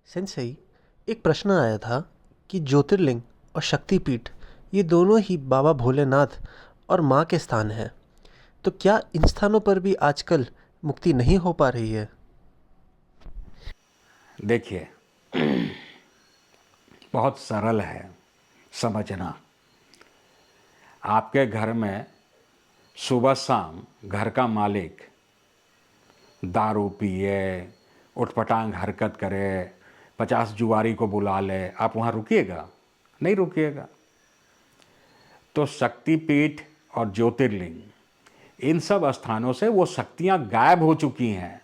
Sensei, एक प्रश्न आया था कि ज्योतिर्लिंग और शक्तिपीठ ये दोनों ही बाबा भोलेनाथ और माँ के स्थान हैं। तो क्या इन स्थानों पर भी आजकल मुक्ति नहीं हो पा रही है? देखिए, बहुत सरल है समझना। आपके घर में सुबह शाम घर का मालिक दारू पिए, उठपटांग हरकत करे, 50 जुआरी को बुला ले, आप वहाँ रुकिएगा? नहीं रुकिएगा। तो शक्तिपीठ और ज्योतिर्लिंग, इन सब स्थानों से वो शक्तियाँ गायब हो चुकी हैं,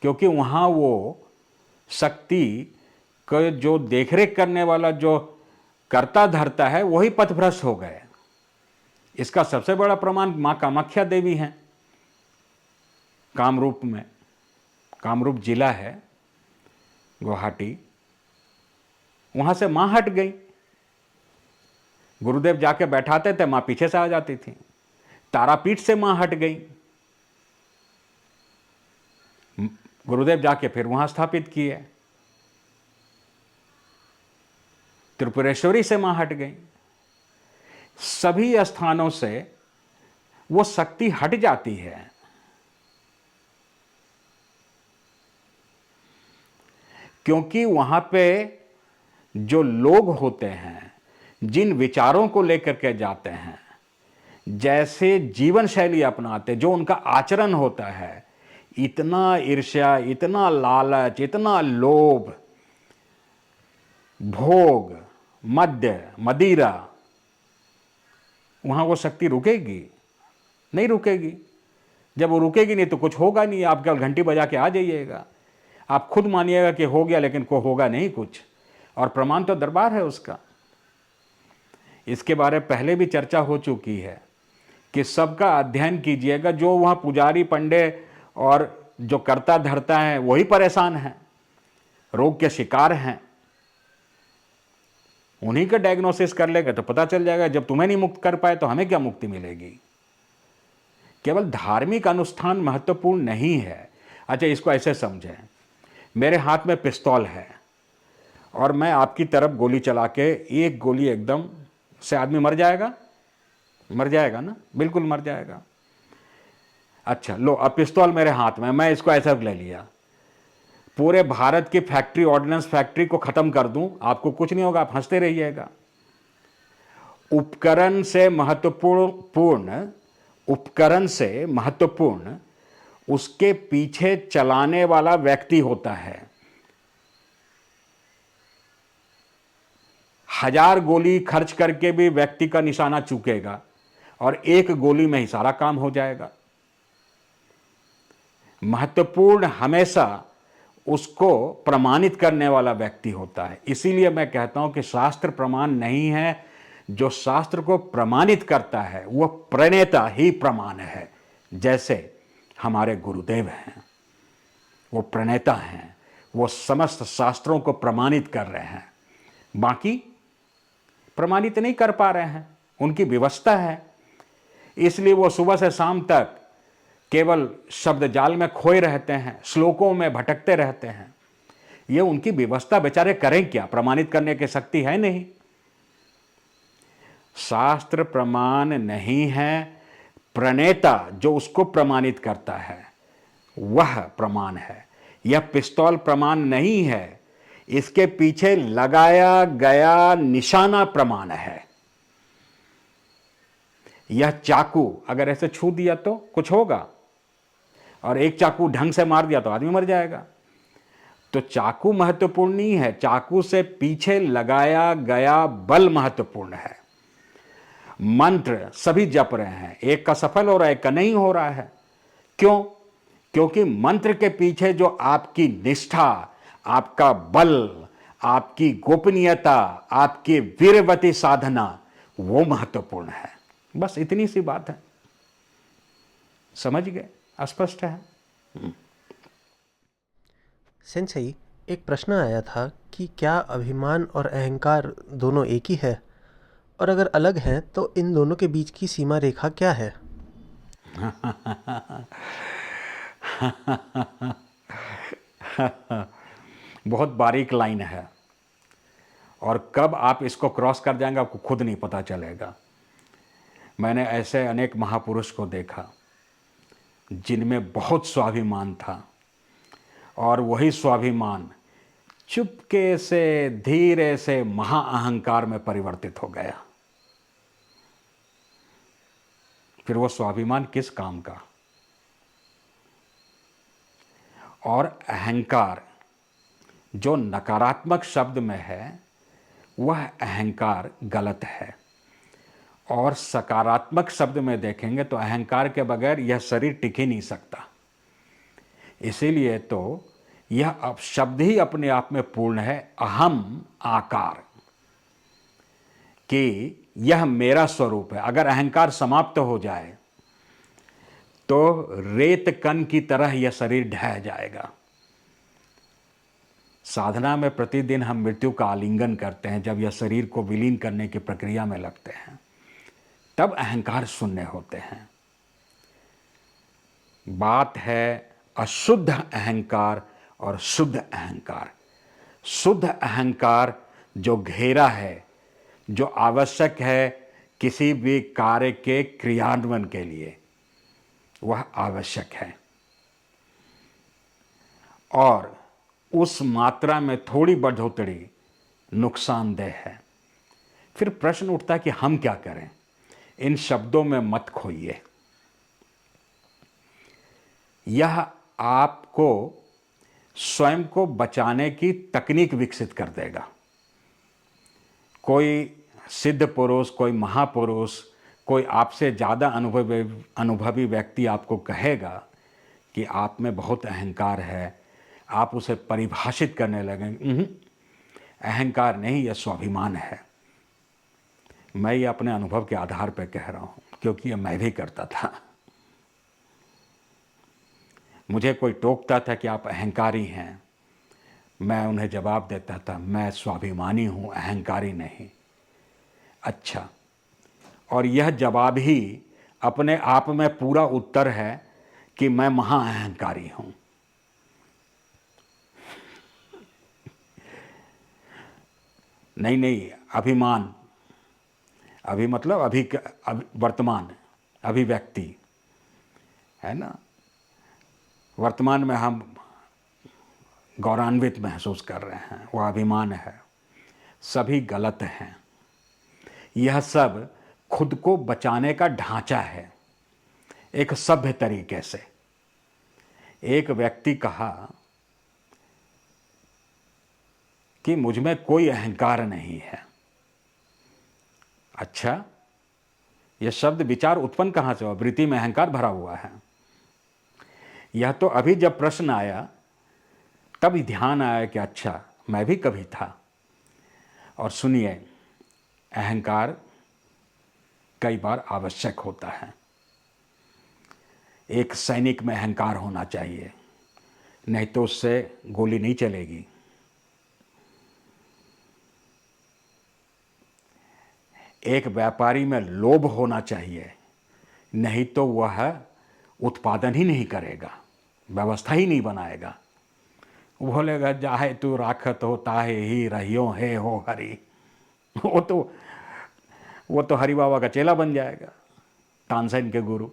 क्योंकि वहाँ वो शक्ति को जो देखरेख करने वाला जो कर्ता धर्ता है वही पथभ्रष्ट हो गए। इसका सबसे बड़ा प्रमाण माँ कामाख्या देवी हैं। कामरूप में, कामरूप जिला है गुवाहाटी, वहाँ से माँ हट गई। गुरुदेव जाके बैठाते थे, माँ पीछे से आ जाती थी। तारापीठ से माँ हट गई, गुरुदेव जाके फिर वहाँ स्थापित किए। त्रिपुरेश्वरी से माँ हट गई। सभी स्थानों से वो शक्ति हट जाती है। क्योंकि वहां पे जो लोग होते हैं, जिन विचारों को लेकर के जाते हैं, जैसे जीवन शैली अपनाते, जो उनका आचरण होता है, इतना ईर्ष्या, इतना लालच, इतना लोभ, भोग, मद्य, मदिरा, वहां वो शक्ति रुकेगी? नहीं रुकेगी। जब वो रुकेगी नहीं तो कुछ होगा नहीं। आप केवल घंटी बजा के आ जाइएगा, आप खुद मानिएगा कि हो गया, लेकिन को होगा नहीं कुछ। और प्रमाण तो दरबार है उसका। इसके बारे में पहले भी चर्चा हो चुकी है कि सबका अध्ययन कीजिएगा। जो वहाँ पुजारी पंडे और जो कर्ता धर्ता है वही परेशान हैं, रोग के शिकार हैं। उन्हीं का डायग्नोसिस कर लेगा तो पता चल जाएगा। जब तुम्हें नहीं मुक्त कर पाए तो हमें क्या मुक्ति मिलेगी? केवल धार्मिक अनुष्ठान महत्वपूर्ण नहीं है। अच्छा, इसको ऐसे समझें, मेरे हाथ में पिस्तौल है और मैं आपकी तरफ गोली चला के, एक गोली एकदम से आदमी मर जाएगा? मर जाएगा ना, बिल्कुल मर जाएगा। अच्छा लो, अब पिस्तौल मेरे हाथ में, मैं इसको ऐसा ले लिया, पूरे भारत की फैक्ट्री, ऑर्डिनेंस फैक्ट्री को खत्म कर दूं, आपको कुछ नहीं होगा, आप हंसते रहिएगा। उपकरण से महत्वपूर्ण, उपकरण से महत्वपूर्ण उसके पीछे चलाने वाला व्यक्ति होता है। 1000 गोली खर्च करके भी व्यक्ति का निशाना चूकेगा और एक गोली में ही सारा काम हो जाएगा। महत्वपूर्ण हमेशा उसको प्रमाणित करने वाला व्यक्ति होता है। इसीलिए मैं कहता हूं कि शास्त्र प्रमाण नहीं है, जो शास्त्र को प्रमाणित करता है वह प्रणेता ही प्रमाण है। जैसे हमारे गुरुदेव हैं, वो प्रणेता हैं, वो समस्त शास्त्रों को प्रमाणित कर रहे हैं। बाकी प्रमाणित नहीं कर पा रहे हैं, उनकी व्यवस्था है। इसलिए वो सुबह से शाम तक केवल शब्द जाल में खोए रहते हैं, श्लोकों में भटकते रहते हैं। ये उनकी व्यवस्था, बेचारे करें क्या? प्रमाणित करने की शक्ति है नहीं। शास्त्र प्रमाण नहीं है, प्रणेता जो उसको प्रमाणित करता है वह प्रमाण है। यह पिस्तौल प्रमाण नहीं है, इसके पीछे लगाया गया निशाना प्रमाण है। यह चाकू अगर ऐसे छू दिया तो कुछ होगा, और एक चाकू ढंग से मार दिया तो आदमी मर जाएगा। तो चाकू महत्वपूर्ण नहीं है, चाकू से पीछे लगाया गया बल महत्वपूर्ण है। मंत्र सभी जप रहे हैं, एक का सफल हो रहा है, एक का नहीं हो रहा है। क्यों? क्योंकि मंत्र के पीछे जो आपकी निष्ठा, आपका बल, आपकी गोपनीयता, आपकी वीरवती साधना, वो महत्वपूर्ण है। बस इतनी सी बात है। समझ गए? स्पष्ट है। सेंसेई, एक प्रश्न आया था कि क्या अभिमान और अहंकार दोनों एक ही है? और अगर अलग हैं तो इन दोनों के बीच की सीमा रेखा क्या है? बहुत बारीक लाइन है, और कब आप इसको क्रॉस कर जाएंगे आपको खुद नहीं पता चलेगा। मैंने ऐसे अनेक महापुरुष को देखा जिनमें बहुत स्वाभिमान था, और वही स्वाभिमान चुपके से धीरे से महाअहंकार में परिवर्तित हो गया। फिर वो स्वाभिमान किस काम का? और अहंकार जो नकारात्मक शब्द में है वह अहंकार गलत है, और सकारात्मक शब्द में देखेंगे तो अहंकार के बगैर यह शरीर टिक ही नहीं सकता। इसीलिए तो यह अब शब्द ही अपने आप में पूर्ण है, अहम आकार, कि यह मेरा स्वरूप है। अगर अहंकार समाप्त हो जाए तो रेत कण की तरह यह शरीर ढह जाएगा। साधना में प्रतिदिन हम मृत्यु का आलिंगन करते हैं, जब यह शरीर को विलीन करने की प्रक्रिया में लगते हैं तब अहंकार शून्य होते हैं। बात है अशुद्ध अहंकार और शुद्ध अहंकार। शुद्ध अहंकार जो घेरा है, जो आवश्यक है किसी भी कार्य के क्रियान्वयन के लिए, वह आवश्यक है, और उस मात्रा में थोड़ी बढ़ोतरी नुकसानदेह है। फिर प्रश्न उठता है कि हम क्या करें? इन शब्दों में मत खोइए। यह आपको स्वयं को बचाने की तकनीक विकसित कर देगा। कोई सिद्ध पुरुष, कोई महापुरुष, कोई आपसे ज़्यादा अनुभवी व्यक्ति आपको कहेगा कि आप में बहुत अहंकार है, आप उसे परिभाषित करने लगेंगे। अहंकार नहीं, यह स्वाभिमान है। मैं ये अपने अनुभव के आधार पर कह रहा हूँ, क्योंकि ये मैं भी करता था। मुझे कोई टोकता था कि आप अहंकारी हैं, मैं उन्हें जवाब देता था मैं स्वाभिमानी हूँ, अहंकारी नहीं। अच्छा, और यह जवाब ही अपने आप में पूरा उत्तर है कि मैं महाअहंकारी हूँ। नहीं, अभिमान, अभी मतलब अभी वर्तमान, अभिव्यक्ति है ना। वर्तमान में हम गौरवान्वित महसूस कर रहे हैं, वह अभिमान है। सभी गलत हैं। यह सब खुद को बचाने का ढांचा है, एक सभ्य तरीके से। एक व्यक्ति कहा कि मुझ में कोई अहंकार नहीं है। अच्छा, यह शब्द विचार उत्पन्न कहाँ से हुआ? वृत्ति में अहंकार भरा हुआ है। यह तो अभी जब प्रश्न आया तब ध्यान आया कि अच्छा, मैं भी कभी था। और सुनिए, अहंकार कई बार आवश्यक होता है। एक सैनिक में अहंकार होना चाहिए, नहीं तो उससे गोली नहीं चलेगी। एक व्यापारी में लोभ होना चाहिए, नहीं तो वह उत्पादन ही नहीं करेगा, व्यवस्था ही नहीं बनाएगा। वो बोलेगा चाहे तू राखत हो ताहे ही रहियो है हो हरि। वो तो हरि बाबा का चेला बन जाएगा, तानसेन के गुरु।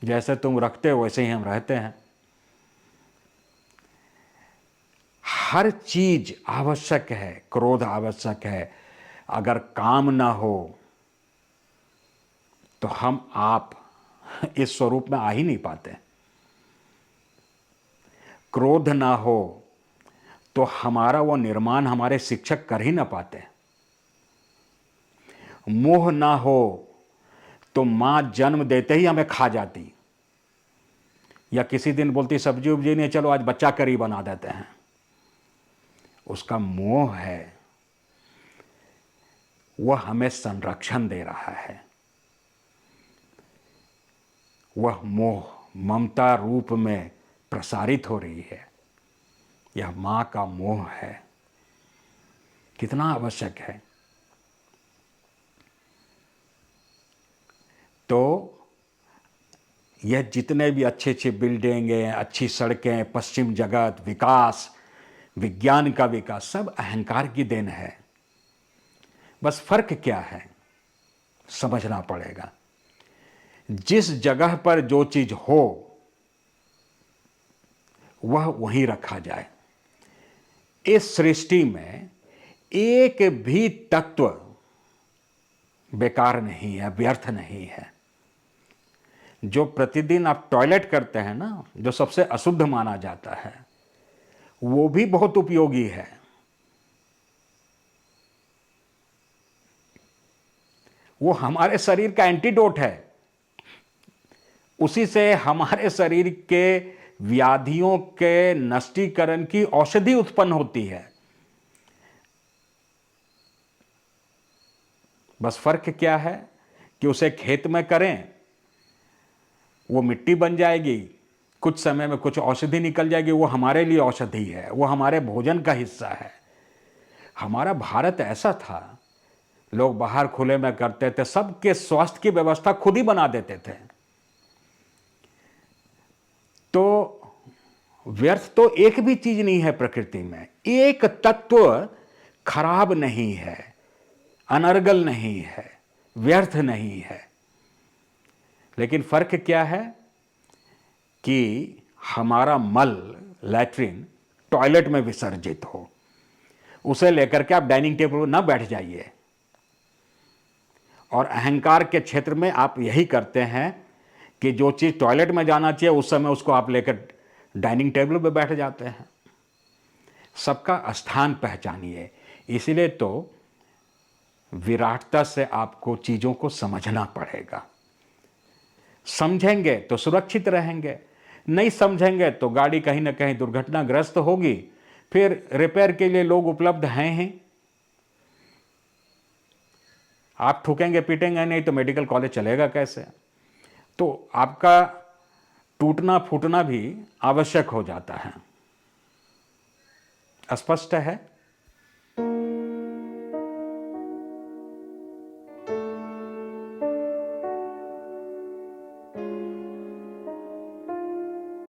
जैसे तुम रखते हो वैसे ही हम रहते हैं। हर चीज आवश्यक है, क्रोध आवश्यक है। अगर काम ना हो तो हम आप इस स्वरूप में आ ही नहीं पाते। क्रोध ना हो तो हमारा वो निर्माण हमारे शिक्षक कर ही ना पाते। मोह ना हो तो मां जन्म देते ही हमें खा जाती, या किसी दिन बोलती सब्जी उब्जी नहीं, चलो आज बच्चा करी बना देते हैं। उसका मोह है, वह हमें संरक्षण दे रहा है। वह मोह ममता रूप में प्रसारित हो रही है। यह मां का मोह है, कितना आवश्यक है। तो यह जितने भी अच्छे अच्छे बिल्डिंग हैं, अच्छी सड़कें, पश्चिम जगत, विकास, विज्ञान का विकास सब अहंकार की देन है। बस फर्क क्या है समझना पड़ेगा। जिस जगह पर जो चीज हो वह वहीं रखा जाए। इस सृष्टि में एक भी तत्व बेकार नहीं है, व्यर्थ नहीं है। जो प्रतिदिन आप टॉयलेट करते हैं ना, जो सबसे अशुद्ध माना जाता है, वो भी बहुत उपयोगी है। वो हमारे शरीर का एंटीडोट है। उसी से हमारे शरीर के व्याधियों के नष्टीकरण की औषधि उत्पन्न होती है। बस फर्क क्या है कि उसे खेत में करें, वो मिट्टी बन जाएगी, कुछ समय में कुछ औषधि निकल जाएगी, वो हमारे लिए औषधि है, वो हमारे भोजन का हिस्सा है। हमारा भारत ऐसा था, लोग बाहर खुले में करते थे, सबके स्वास्थ्य की व्यवस्था खुद ही बना देते थे। तो व्यर्थ तो एक भी चीज नहीं है प्रकृति में। एक तत्व खराब नहीं है, अनर्गल नहीं है, व्यर्थ नहीं है। लेकिन फर्क क्या है कि हमारा मल, लैट्रिन टॉयलेट में विसर्जित हो। उसे लेकर के आप डाइनिंग टेबल पर ना बैठ जाइए। और अहंकार के क्षेत्र में आप यही करते हैं कि जो चीज़ टॉयलेट में जाना चाहिए उस समय उसको आप लेकर डाइनिंग टेबल पे बैठ जाते हैं। सबका स्थान पहचानिए। इसलिए तो विराटता से आपको चीज़ों को समझना पड़ेगा। समझेंगे तो सुरक्षित रहेंगे, नहीं समझेंगे तो गाड़ी कहीं ना कहीं दुर्घटनाग्रस्त होगी। फिर रिपेयर के लिए लोग उपलब्ध हैं ही। आप ठुकेंगे पीटेंगे नहीं तो मेडिकल कॉलेज चलेगा कैसे? तो आपका टूटना फूटना भी आवश्यक हो जाता है। स्पष्ट है?